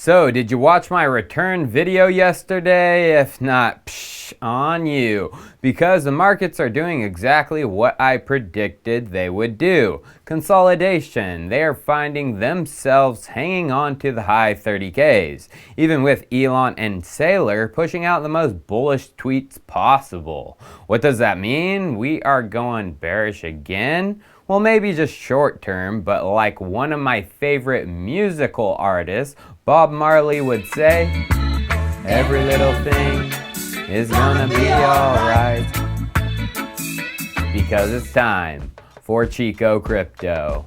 So, did you watch my return video yesterday? If not, psh, on you. Because the markets are doing exactly what I predicted they would do. Consolidation. They are finding themselves hanging on to the high 30Ks. Even with Elon and Saylor pushing out the most bullish tweets possible. What does that mean? We are going bearish again? Well, maybe just short term, but like one of my favorite musical artists, Bob Marley, would say, every little thing is gonna be alright. Because it's time for Chico Crypto.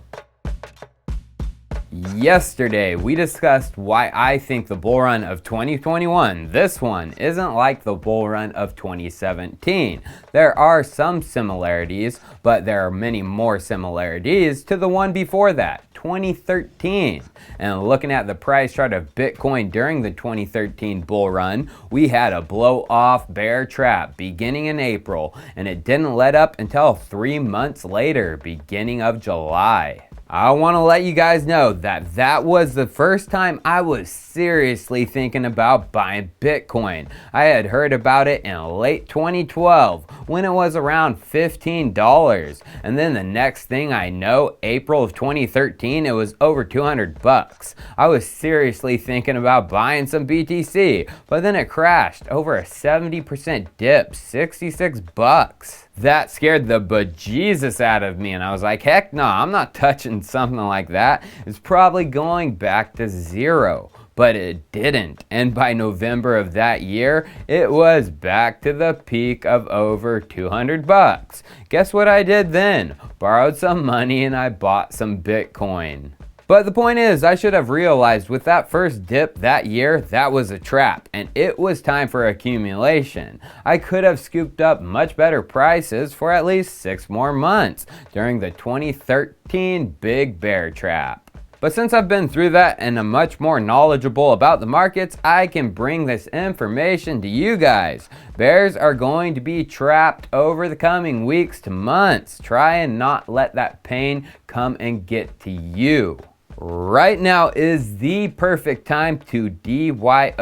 Yesterday, we discussed why I think the bull run of 2021, this one, isn't like the bull run of 2017. There are some similarities, but there are many more similarities to the one before that, 2013. And looking at the price chart of Bitcoin during the 2013 bull run, we had a blow off bear trap beginning in April, and it didn't let up until 3 months later, beginning of July. I want to let you guys know that that was the first time I was seriously thinking about buying Bitcoin. I had heard about it in late 2012 when it was around $15. And then the next thing I know, April of 2013, it was over 200 bucks. I was seriously thinking about buying some BTC, but then it crashed over a 70% dip, 66 bucks. That scared the bejesus out of me, and I was like, heck no, I'm not touching something like that. It's probably going back to zero. But it didn't, and by November of that year, it was back to the peak of over 200 bucks. Guess what I did then? Borrowed some money and I bought some Bitcoin. But the point is, I should have realized with that first dip that year, that was a trap, and it was time for accumulation. I could have scooped up much better prices for at least 6 more months during the 2013 big bear trap. But since I've been through that and am much more knowledgeable about the markets, I can bring this information to you guys. Bears are going to be trapped over the coming weeks to months. Try and not let that pain come and get to you. Right now is the perfect time to DYOR,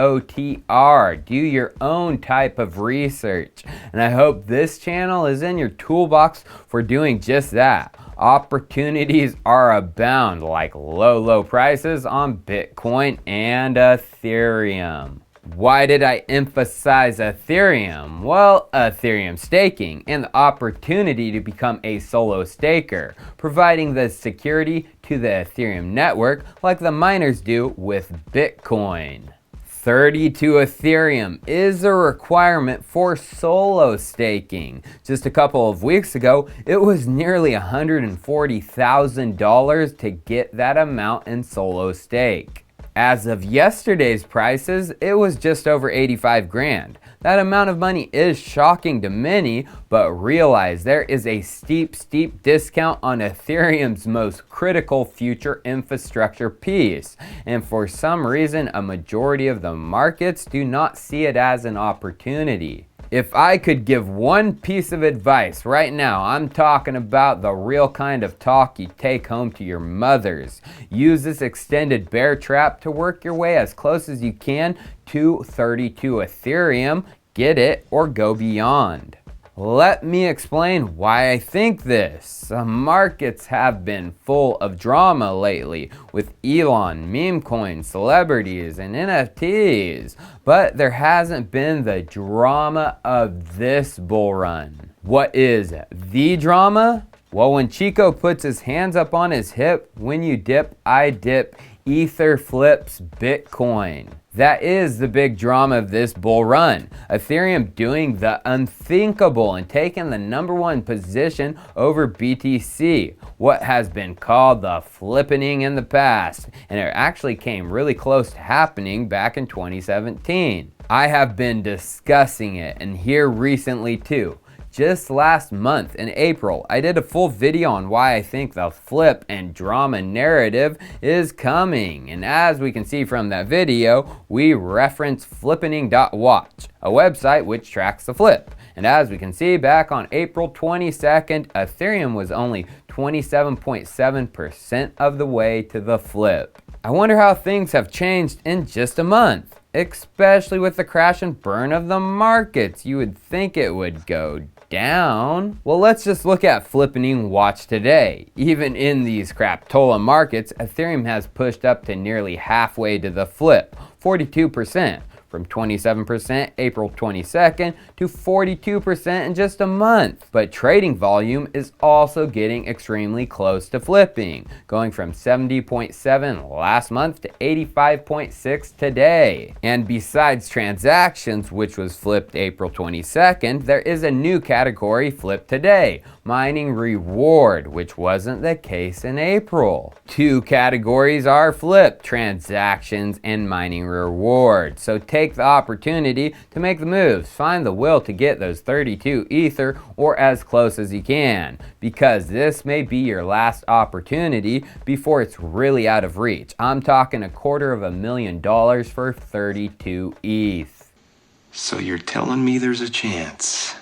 do your own type of research. And I hope this channel is in your toolbox for doing just that. Opportunities are abound, like low prices on Bitcoin and Ethereum. Why did I emphasize Ethereum? Well, Ethereum staking and the opportunity to become a solo staker, providing the security to the Ethereum network like the miners do with Bitcoin. 32 Ethereum is a requirement for solo staking. Just a couple of weeks ago, it was nearly $140,000 to get that amount in solo stake. As of yesterday's prices, it was just over 85 grand. That amount of money is shocking to many, but realize there is a steep discount on Ethereum's most critical future infrastructure piece. And for some reason, a majority of the markets do not see it as an opportunity. If I could give one piece of advice right now, I'm talking about the real kind of talk you take home to your mothers. Use this extended bear trap to work your way as close as you can to 32 Ethereum, get it, or go beyond. Let me explain why I think this. The markets have been full of drama lately with Elon, meme coins, celebrities, and NFTs. But there hasn't been the drama of this bull run. What is the drama? Well, when Chico puts his hands up on his hip, when you dip, I dip, Ether flips Bitcoin. That is the big drama of this bull run. Ethereum doing the unthinkable and taking the #1 position over BTC, what has been called the flippening in the past, and it actually came really close to happening back in 2017. I have been discussing it, and here recently too. Just last month in April, I did a full video on why I think the flip and drama narrative is coming. And as we can see from that video, we reference flippening.watch, a website which tracks the flip. And as we can see, back on April 22nd, Ethereum was only 27.7% of the way to the flip. I wonder how things have changed in just a month, especially with the crash and burn of the markets. You would think it would go down. Well, let's just look at Flippening watch today. Even in these craptola markets, Ethereum has pushed up to nearly halfway to the flip, 42%. From 27% April 22nd to 42% in just a month. But trading volume is also getting extremely close to flipping, going from 70.7 last month to 85.6 today. And besides transactions, which was flipped April 22nd, there is a new category flipped today, mining reward, which wasn't the case in April. Two categories are flipped, transactions and mining reward. So take the opportunity to make the moves. Find the will to get those 32 Ether or as close as you can, because this may be your last opportunity before it's really out of reach. I'm talking $250,000 for 32 ETH. So you're telling me there's a chance?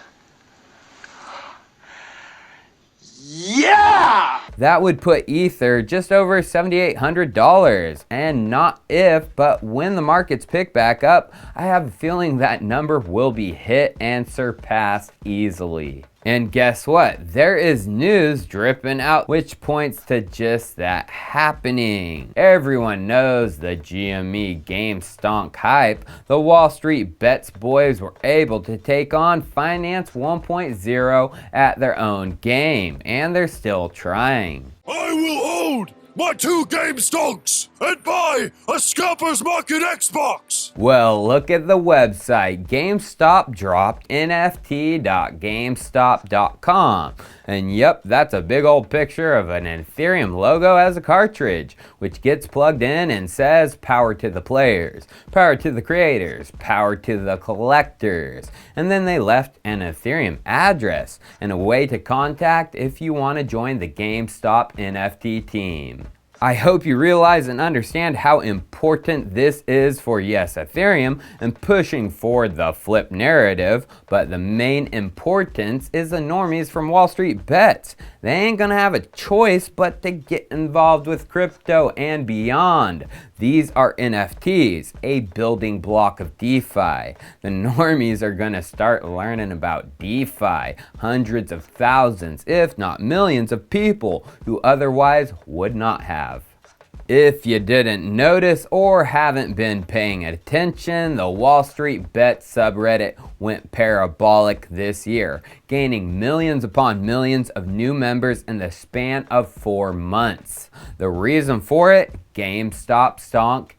Yeah! That would put Ether just over $7,800. And not if, but when the markets pick back up, I have a feeling that number will be hit and surpassed easily. And guess what? There is news dripping out which points to just that happening. Everyone knows the GME Gamestonk hype. The Wall Street Bets boys were able to take on Finance 1.0 at their own game, and they're still trying. I will hold my 2 Gamestonks and buy a Scalper's Market Xbox! Well, look at the website. GameStop dropped nft.gamestop.com. And yep, that's a big old picture of an Ethereum logo as a cartridge, which gets plugged in and says power to the players, power to the creators, power to the collectors. And then they left an Ethereum address and a way to contact if you want to join the GameStop NFT team. I hope you realize and understand how important this is for, yes, Ethereum and pushing forward the flip narrative, but the main importance is the normies from Wall Street Bets. They ain't gonna have a choice but to get involved with crypto and beyond. These are NFTs, a building block of DeFi. The normies are gonna start learning about DeFi. Hundreds of thousands, if not millions of people who otherwise would not have. If you didn't notice or haven't been paying attention, the Wall Street Bets subreddit went parabolic this year, gaining millions upon millions of new members in the span of 4 months. The reason for it? Gamestop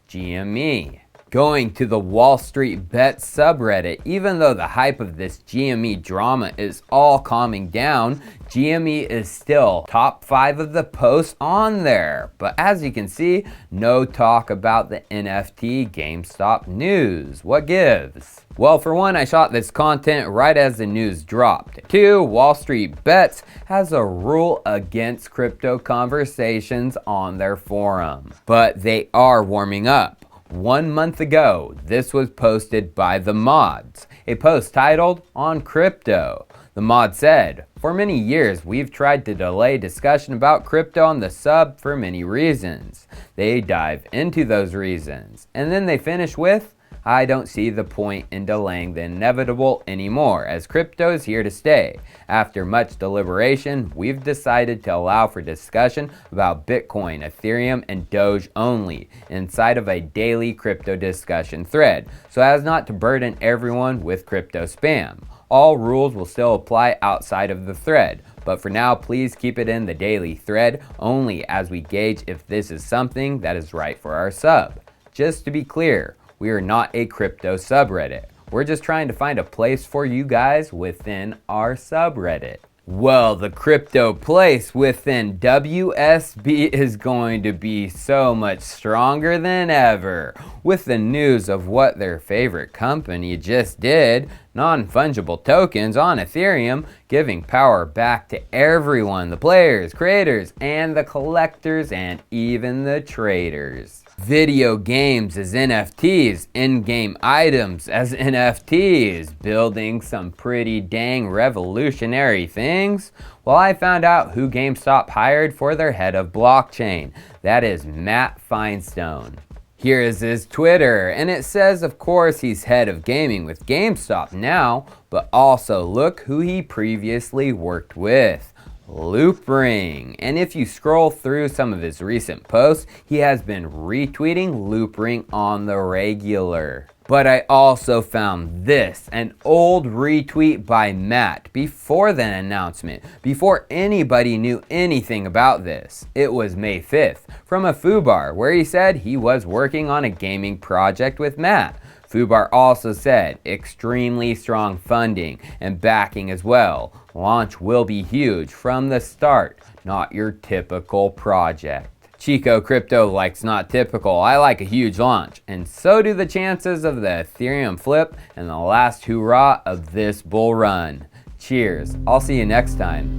GME. Going to the Wall Street Bets subreddit, even though the hype of this GME drama is all calming down, GME is still top 5 of the posts on there. But as you can see, no talk about the NFT GameStop news. What gives? Well, for one, I shot this content right as the news dropped. 2, Wall Street Bets has a rule against crypto conversations on their forum, but they are warming up. 1 month ago, this was posted by the mods, a post titled On Crypto. The mod said, "For many years, we've tried to delay discussion about crypto on the sub for many reasons." They dive into those reasons, and then they finish with, "I don't see the point in delaying the inevitable anymore, as crypto is here to stay. After much deliberation, we've decided to allow for discussion about Bitcoin, Ethereum, and Doge only inside of a daily crypto discussion thread, so as not to burden everyone with crypto spam. All rules will still apply outside of the thread, but for now, please keep it in the daily thread only as we gauge if this is something that is right for our sub." Just to be clear, we are not a crypto subreddit. We're just trying to find a place for you guys within our subreddit. Well, the crypto place within WSB is going to be so much stronger than ever. With the news of what their favorite company just did, non-fungible tokens on Ethereum, giving power back to everyone, the players, creators, and the collectors, and even the traders. video games as NFTs, in-game items as NFTs, building some pretty dang revolutionary things. Well, I found out who GameStop hired for their head of blockchain. That is Matt Feinstone. Here is his Twitter, and it says, of course, he's head of gaming with GameStop now, but also look who he previously worked with. Loopring. And if you scroll through some of his recent posts, he has been retweeting Loopring on the regular. But I also found this, an old retweet by Matt before the announcement, before anybody knew anything about this. It was May 5th from a Fubar where he said he was working on a gaming project with Matt. Fubar also said extremely strong funding and backing as well. Launch will be huge from the start, not your typical project. Chico Crypto likes not typical. I like a huge launch, and so do the chances of the Ethereum flip and the last hurrah of this bull run. Cheers. I'll see you next time.